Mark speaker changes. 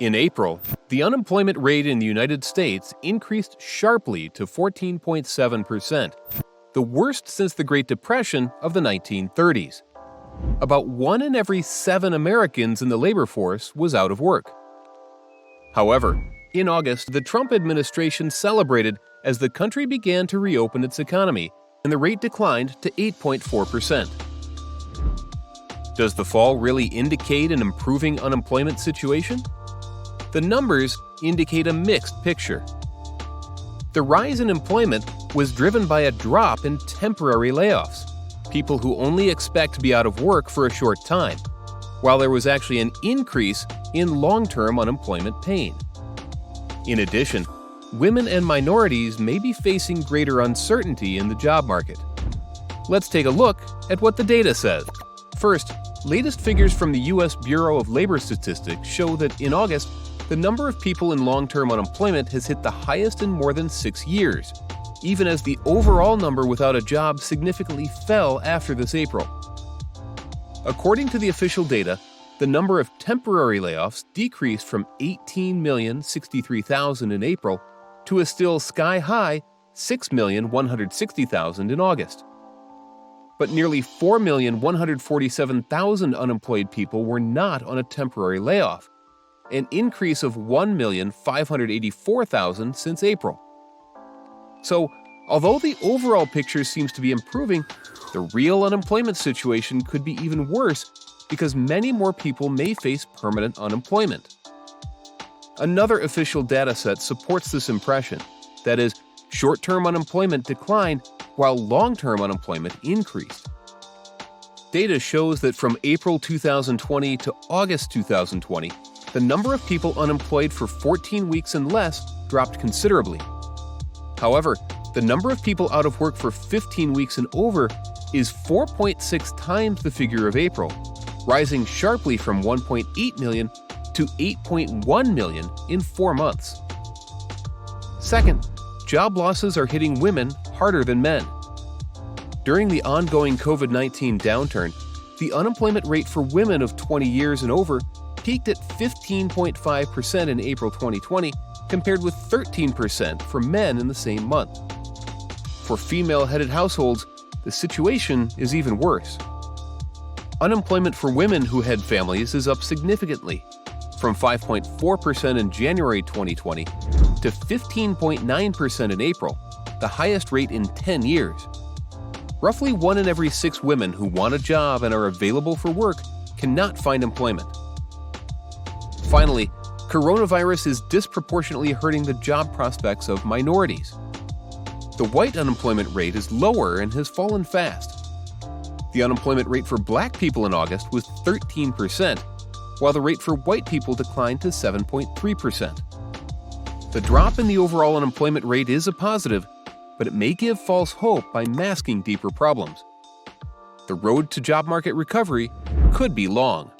Speaker 1: In April, the unemployment rate in the United States increased sharply to 14.7%, the worst since the Great Depression of the 1930s. About 1 in every 7 Americans in the labor force was out of work. However, in August, the Trump administration celebrated as the country began to reopen its economy, and the rate declined to 8.4%. Does the fall really indicate an improving unemployment situation? The numbers indicate a mixed picture. The rise in employment was driven by a drop in temporary layoffs, people who only expect to be out of work for a short time, while there was actually an increase in long-term unemployment pain. In addition, women and minorities may be facing greater uncertainty in the job market. Let's take a look at what the data says. First, latest figures from the U.S. Bureau of Labor Statistics show that in August, the number of people in long-term unemployment has hit the highest in more than 6 years, even as the overall number without a job significantly fell after this April. According to the official data, the number of temporary layoffs decreased from 18,063,000 in April to a still sky-high 6,160,000 in August. But nearly 4,147,000 unemployed people were not on a temporary layoff, an increase of 1,584,000 since April. So, although the overall picture seems to be improving, the real unemployment situation could be even worse because many more people may face permanent unemployment. Another official data set supports this impression. That is, short-term unemployment declined while long-term unemployment increased. Data shows that from April 2020 to August 2020, the number of people unemployed for 14 weeks and less dropped considerably. However, the number of people out of work for 15 weeks and over is 4.6 times the figure of April, rising sharply from 1.8 million to 8.1 million in 4 months. Second, job losses are hitting women harder than men. During the ongoing COVID-19 downturn, the unemployment rate for women of 20 years and over peaked at 15.5% in April 2020, compared with 13% for men in the same month. For female-headed households, the situation is even worse. Unemployment for women who head families is up significantly, from 5.4% in January 2020 to 15.9% in April, the highest rate in 10 years. Roughly 1 in every 6 women who want a job and are available for work cannot find employment. Finally, coronavirus is disproportionately hurting the job prospects of minorities. The white unemployment rate is lower and has fallen fast. The unemployment rate for black people in August was 13%, while the rate for white people declined to 7.3%. The drop in the overall unemployment rate is a positive, but it may give false hope by masking deeper problems. The road to job market recovery could be long.